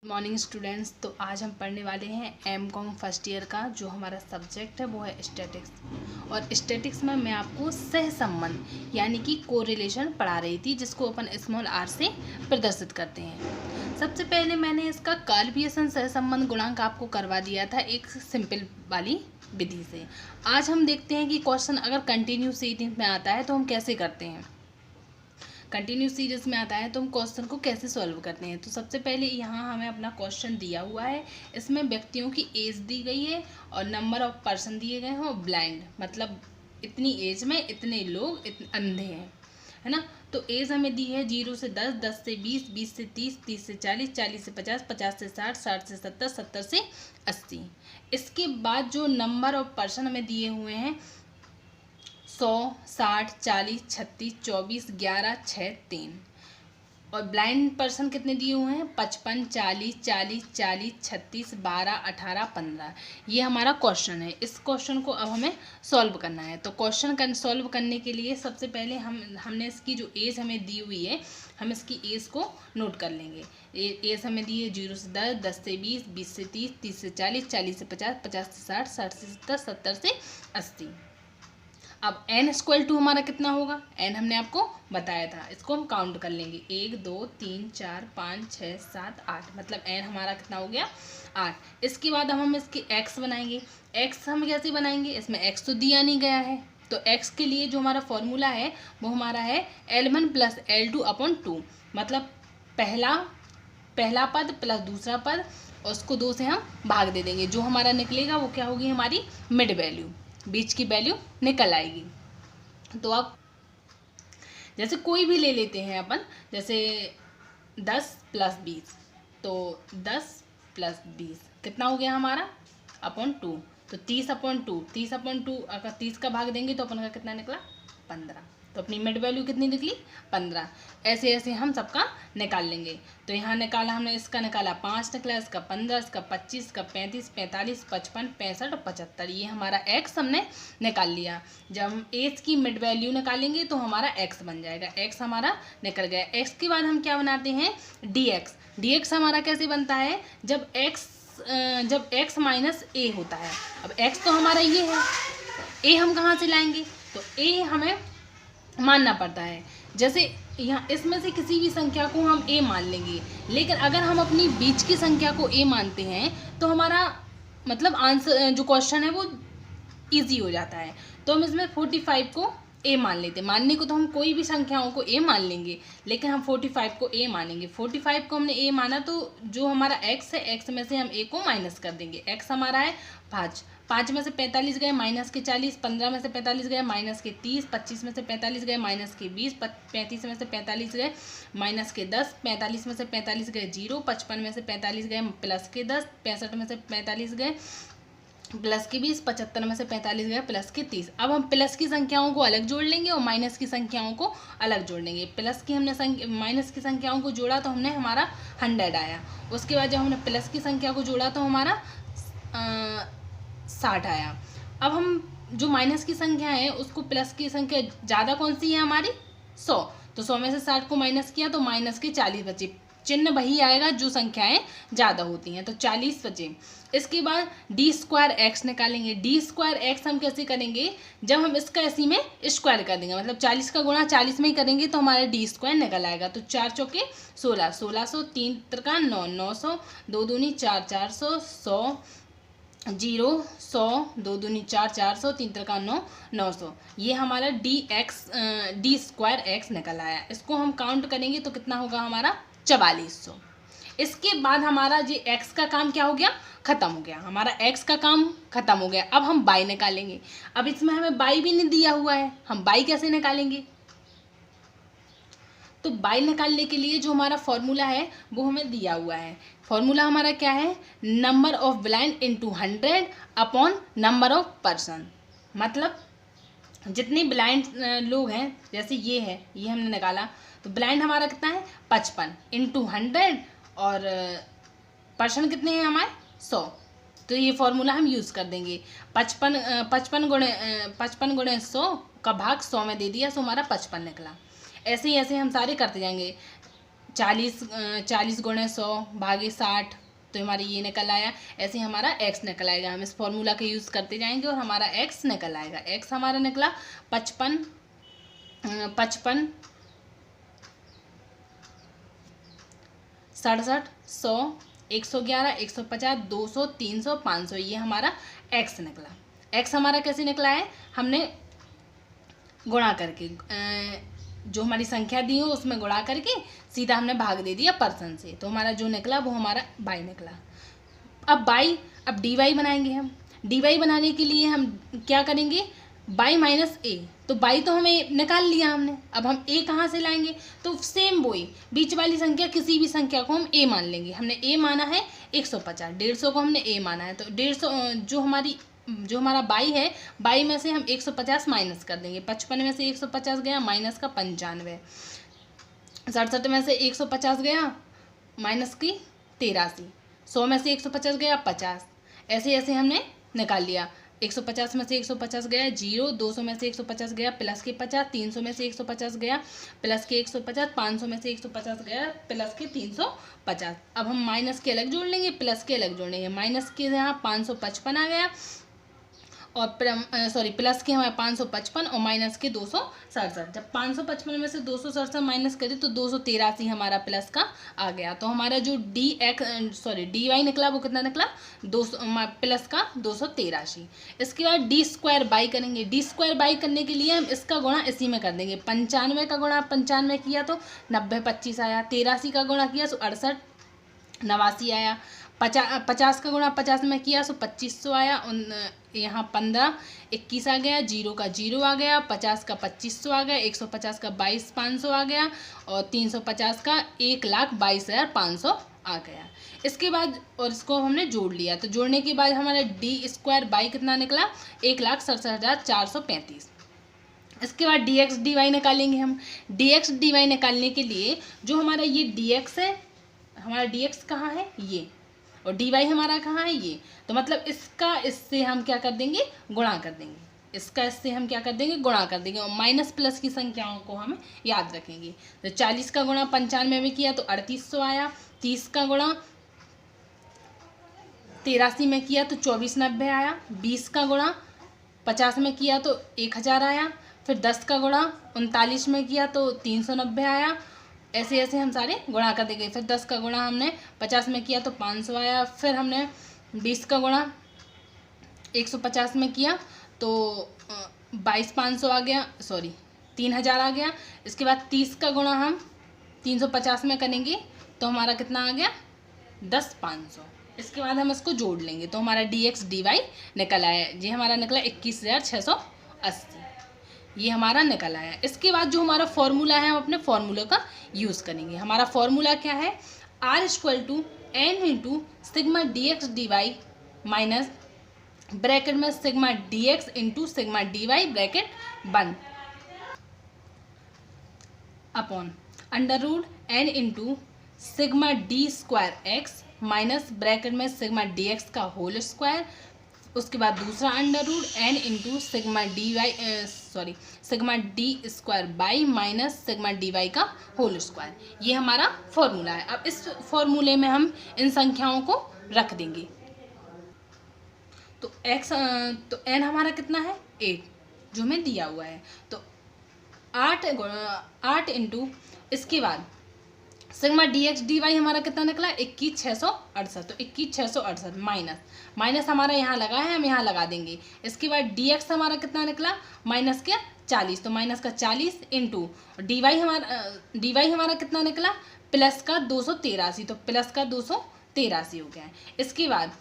Morning students. तो आज हम पढ़ने वाले हैं एम.कॉम फर्स्ट ईयर का जो हमारा सब्जेक्ट है वो है स्टैटिक्स। और स्टैटिक्स में मैं आपको सहसंबंध यानी कि कोरिलेशन पढ़ा रही थी, जिसको अपन स्मॉल आर से प्रदर्शित करते हैं। सबसे पहले मैंने इसका कार्लपियसन सहसंबंध गुणांक आपको करवा दिया था एक सिंपल वाली विधि से। आज हम देखते हैं कि क्वेश्चन अगर कंटिन्यू सीरीज में आता है तो हम कैसे करते हैं। कंटिन्यू सीरीज में आता है तो हम क्वेश्चन को कैसे सॉल्व करते हैं। तो सबसे पहले यहाँ हमें अपना क्वेश्चन दिया हुआ है। इसमें व्यक्तियों की एज दी गई है और नंबर ऑफ पर्सन दिए गए हैं और ब्लाइंड मतलब इतनी एज में इतने लोग अंधे हैं, है ना। तो एज हमें दी है 0 से 10, 10 से 20, 20 से 30, 30 से 40, 40 से 50, 50 से 60, 60 से 70, 70 से 80। इसके बाद जो नंबर ऑफ पर्सन हमें दिए हुए हैं 100, 60, 40, 36, 24, 11, 6, 3। और ब्लाइंड पर्सन कितने दिए हुए हैं 55, 40, 40, 40, 36, 12, 18, 15। ये हमारा क्वेश्चन है। इस क्वेश्चन को अब हमें सॉल्व करना है। तो क्वेश्चन सॉल्व करने के लिए सबसे पहले हमने इसकी जो एज हमें दी हुई है, हम इसकी एज को नोट कर लेंगे। एज हमें दी है 0 से 10, 10 से 20, 20 से 30, 30 से 40, 40 से 50, 50 से 60, 60 से 70, 70 से 80। अब n स्क्वायर टू हमारा कितना होगा, n हमने आपको बताया था। इसको हम काउंट कर लेंगे 1 2 3 4 5 6 7 8, मतलब n हमारा कितना हो गया 8। इसके बाद अब हम इसकी x बनाएंगे। x हम कैसे बनाएंगे, इसमें x तो दिया नहीं गया है। तो x के लिए जो हमारा फॉर्मूला है वो हमारा है L1 + L2 अपॉन 2, मतलब पहला पद प्लस दूसरा पद और उसको 2 से हम भाग दे देंगे। जो हमारा निकलेगा वो क्या होगी, हमारी मिड वैल्यू, बीच की वैल्यू निकल आएगी। तो अब जैसे कोई भी ले लेते हैं अपन, जैसे 10 + 20, तो 10 + 20 कितना हो गया हमारा अपॉन 2। तो 30/2, 30/2 अगर 30 का भाग देंगे तो अपन का कितना निकला 15। तो अपनी मिड वैल्यू कितनी निकली 15। ऐसे ऐसे हम सबका निकाल लेंगे। तो यहाँ निकाला हमने, इसका निकाला 5 निकला, इसका 15, इसका 25, इसका 35, 45, 55, 65 और 75। ये हमारा x हमने निकाल लिया। जब हम एज की मिड वैल्यू निकालेंगे तो हमारा x बन जाएगा। x हमारा निकल गया। x के बाद हम क्या बनाते हैं dx। dx हमारा कैसे बनता है, जब x माइनस a होता है। अब x तो हमारा ये है, a हम कहाँ से लाएंगे, तो a हमें मानना पड़ता है। जैसे यहाँ इसमें से किसी भी संख्या को हम a मान लेंगे, लेकिन अगर हम अपनी बीच की संख्या को a मानते हैं तो हमारा मतलब आंसर जो क्वेश्चन है वो इजी हो जाता है। तो हम इसमें 45 को a मान लेते हैं। मानने को तो हम कोई भी संख्याओं को a मान लेंगे, लेकिन हम 45 को a मानेंगे। 45 को हमने a माना तो जो हमारा x है, x में से हम a को माइनस कर देंगे। x हमारा है 5, 5 में से 45 गए माइनस के 40, 15 में से 45 गए माइनस के 30, 25 में से 45 गए माइनस के 20, 35 में से 45 गए माइनस के 10, 45 में से 45 गए 0, 55 में से 45 गए प्लस के 10, 65 में से 45 गए प्लस के 20, 75 में से 45 गए प्लस के 30। अब हम प्लस की संख्याओं को अलग जोड़ लेंगे और माइनस की संख्याओं को अलग जोड़ लेंगे। प्लस की हमने माइनस की संख्याओं को जोड़ा तो हमने हमारा 100 आया। उसके बाद जब हमने प्लस की संख्या को जोड़ा तो हमारा 60 आया। अब हम जो माइनस की संख्या है उसको प्लस की संख्या ज़्यादा कौन सी है हमारी 100, तो 100 में से 60 को माइनस किया तो माइनस के 40 बचे। चिन्ह वही आएगा जो संख्याएं ज़्यादा होती हैं, तो 40 बचे। इसके बाद d² निकालेंगे। d² हम कैसे करेंगे, जब हम इसका इसी में स्क्वायर कर देंगे, मतलब 40 का गुणा 40 में ही करेंगे तो हमारा d² निकल आएगा। तो 4 चौके 16, 1600, 3 त्रिका 9, 900, 2 दूनी 4, 400, 100, 0, 100, 2 दूनी 4, 400, 3 त्रिका 9, 900। ये हमारा d² निकल आया। इसको हम काउंट करेंगे तो कितना होगा हमारा 4400। इसके बाद हमारा जो x का काम क्या हो गया, ख़त्म हो गया। हमारा x का काम ख़त्म हो गया। अब हम y निकालेंगे। अब इसमें हमें y भी नहीं दिया हुआ है, हम y कैसे निकालेंगे। तो y निकालने के लिए जो हमारा फॉर्मूला है वो हमें दिया हुआ है। फॉर्मूला हमारा क्या है, number of blind into 100 upon number of person. मतलब जितने ब्लाइंड लोग हैं, जैसे ये है, ये हमने निकाला तो ब्लाइंड हमारा कितना है 55 इंटू 100 और पर्सन कितने हैं हमारे 100। तो ये फॉर्मूला हम यूज़ कर देंगे। 55 गुणे 100 का भाग 100 में दे दिया तो हमारा 55 निकला। ऐसे ही ऐसे हम सारे करते जाएंगे। 40 गुणे 100 भागे 60, तो हमारा ये निकल आया। ऐसे ही हमारा x निकल आएगा। हम इस फॉर्मूला का यूज़ करते जाएंगे और हमारा x निकल आएगा। x हमारा निकला 55 67 100 111 150 200 300 500, ये हमारा x निकला। x हमारा कैसे निकला है, हमने गुणा करके जो हमारी संख्या दी हो उसमें गुणा करके सीधा हमने भाग दे दिया परसेंट से, तो हमारा जो निकला वो हमारा y निकला। अब dy बनाएंगे हम। dy बनाने के लिए हम क्या करेंगे, y माइनस a, तो y तो हमें निकाल लिया हमने। अब हम a कहाँ से लाएंगे, तो सेम वही बीच वाली संख्या, किसी भी संख्या को हम a मान लेंगे। हमने a माना है 150, 150 को हमने a माना है, तो 150 जो हमारा y है, y में से हम 150 माइनस कर देंगे। 55 में से 150 गया माइनस का 95, 67 में से 150 गया माइनस की 83, 100 में से 150 गया 50, ऐसे ऐसे हमने निकाल लिया। 150 में से 150 गया 0, 200 में से 150 गया प्लस के 50, 300 में से 150 गया प्लस के 150, 500 में से 150 गया प्लस के 350। अब हम माइनस के अलग जोड़ लेंगे, प्लस के अलग जोड़ेंगे। माइनस के यहाँ 555 आ गया और प्लस के हमारे 555 और माइनस के 267। जब 555 में से 267 माइनस करें तो 283 हमारा प्लस का आ गया। तो हमारा जो dy निकला वो कितना निकला, 200 प्लस का 283। इसके बाद डी स्क्वायर बाई करेंगे। डी स्क्वायर बाई करने के लिए हम इसका गुणा इसी में कर देंगे। 95 का गुणा 95 किया तो 90 25 आया, 83 का गुणा किया तो 68 89 आया, 50 का गुणा 50 में किया तो 2500 आया, यहाँ 15 21 आ गया, 0 का 0 आ गया, 50 का 2500 आ गया, 150 का 22,500 आ गया और 350 का 1,22,500 आ गया। इसके बाद और इसको हमने जोड़ लिया, तो जोड़ने के बाद हमारा डी स्क्वायर बाई कितना निकला, 1,67,435। इसके बाद डी एक्स डी वाई निकालेंगे हम। डी एक्स डी वाई निकालने के लिए जो हमारा ये डी एक्स है, हमारा डी एक्स कहाँ है ये, और डी वाई हमारा कहाँ है ये, तो मतलब इसका इससे हम क्या कर देंगे, गुणा कर देंगे। इसका इससे हम क्या कर देंगे, गुणा कर देंगे और माइनस प्लस की संख्याओं को हम याद रखेंगे। तो 40 का गुणा 95 में किया तो 3800 आया, 30 का गुणा 83 में किया तो 2490 आया, 20 का गुणा 50 में किया तो 1000 आया, फिर 10 का गुणा 39 में किया तो 390 आया। ऐसे ऐसे हम सारे गुणा कर देंगे। फिर 10 का गुणा हमने 50 में किया तो 500 आया, फिर हमने 20 का गुणा 150 में किया तो 22,500 आ गया, 3000 आ गया। इसके बाद 30 का गुणा हम 350 में करेंगे तो हमारा कितना आ गया, 10,500। इसके बाद हम इसको जोड़ लेंगे तो हमारा डी एक्स डी वाई निकल आया। ये हमारा निकला 21,680, ये हमारा निकल आया। इसके बाद जो हमारा फॉर्मूला है हम अपने फॉर्मूले का यूज़ करेंगे। हमारा फॉर्मूला क्या है, R = n into sigma D x D Y minus bracket में sigma D X into sigma D Y bracket बंद upon √n into sigma D square X minus bracket में सिग्मा डी एक्स का whole square. उसके बाद दूसरा √n into sigma D Y sigma D square Y minus sigma D Y का whole square. ये हमारा formula है। अब इस फॉर्मूले में हम इन संख्याओं को रख देंगे। तो n हमारा कितना है, 8 जो हमें दिया हुआ है। तो 8 इंटू इसके बाद sigma D x D y हमारा कितना निकला, 21,668। तो 21,668 माइनस हमारा यहाँ लगा है, हम यहाँ लगा देंगे। इसके बाद डी एक्स हमारा कितना निकला, माइनस के 40, तो माइनस का 40 इंटू डी वाई हमारा कितना निकला, प्लस का 283, तो प्लस का 283 हो गया है। इसके बाद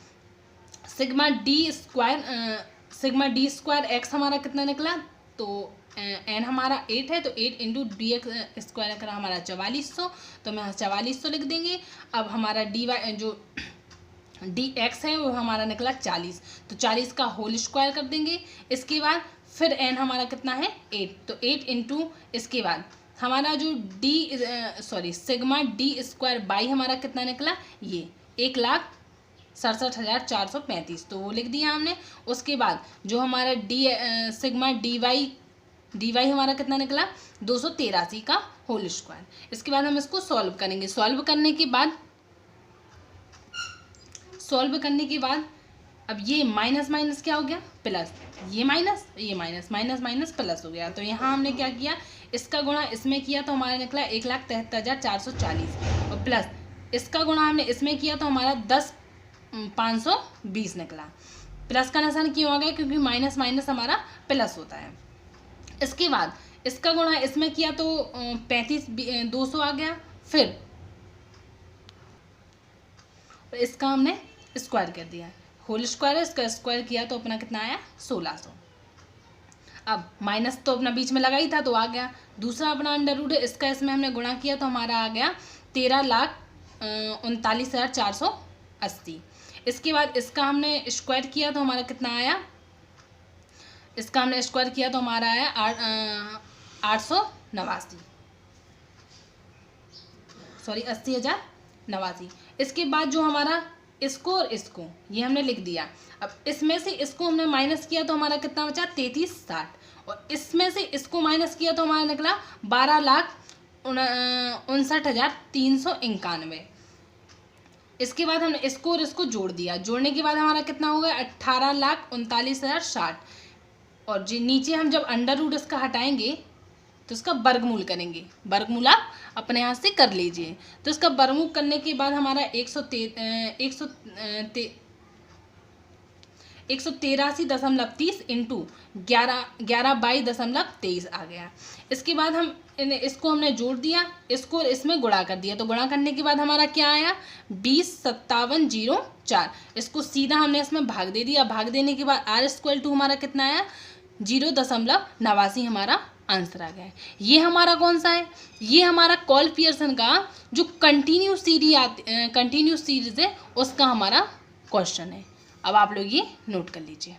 सिग्मा डी स्क्वायर एक्स हमारा कितना निकला, तो n हमारा 8 है, तो 8 इंटू डी एक्स स्क्वायर करा हमारा 4400, तो हम यहाँ 4400 लिख देंगे। अब हमारा डी वाई जो डी एक्स है वो हमारा निकला 40, तो 40 का होल स्क्वायर कर देंगे। इसके बाद फिर n हमारा कितना है, 8, तो 8 इंटू इसके बाद हमारा जो सिग्मा डी स्क्वायर बाई हमारा कितना निकला, ये 1,67,435, तो वो लिख दिया हमने। उसके बाद जो हमारा सिग्मा डी वाई dy हमारा कितना निकला 283 का होल स्क्वायर। इसके बाद हम इसको सॉल्व करेंगे। सॉल्व करने के बाद अब ये माइनस माइनस क्या हो गया प्लस, ये माइनस माइनस माइनस प्लस हो गया। तो यहाँ हमने क्या किया, इसका गुणा इसमें किया तो हमारा निकला 1,73,440 और प्लस इसका गुणा हमने इसमें किया तो हमारा 10,520 निकला। प्लस का निशान क्यों आ गया, क्योंकि माइनस माइनस हमारा प्लस होता है। इसके बाद इसका गुणा इसमें किया तो 200 आ गया। फिर इसका हमने स्क्वायर कर दिया, होल स्क्वायर है, इसका स्क्वायर किया तो अपना कितना आया 1600। अब माइनस तो अपना बीच में लगा ही था तो आ गया। दूसरा अपना अंडर रूट है, इसका इसमें हमने गुणा किया तो हमारा आ गया 13,39,480। इसके बाद इसका हमने स्क्वायर किया तो हमारा कितना आया, इसका हमने स्क्वायर किया तो हमारा आया 80,089। इसके बाद जो हमारा इसको और इसको ये हमने लिख दिया। अब इसमें से इसको हमने माइनस किया तो हमारा कितना बचा 3360 और इसमें से इसको माइनस किया तो हमारा निकला 12,59,391। इसके बाद हमने इसको और इसको जोड़ दिया। जोड़ने के बाद हमारा कितना हो गया 18,39,060 और जो नीचे हम जब अंडर रूट इसका हटाएंगे तो इसका वर्गमूल करेंगे। वर्गमूल आप अपने हाथ से कर लीजिए। तो इसका वर्गमूल करने के बाद हमारा 183.30 इंटू 11/22.23 आ गया। इसके बाद हम इसको हमने जोड़ दिया, इसको इसमें गुणा कर दिया। तो गुणा करने के बाद हमारा क्या आया 20,5704। इसको सीधा हमने इसमें भाग दे दिया। भाग देने के बाद r² हमारा कितना आया 0.89 हमारा आंसर आ गया है। ये हमारा कौन सा है, ये हमारा कॉल पियर्सन का जो कंटिन्यूस सीरीज है उसका हमारा क्वेश्चन है। अब आप लोग ये नोट कर लीजिए।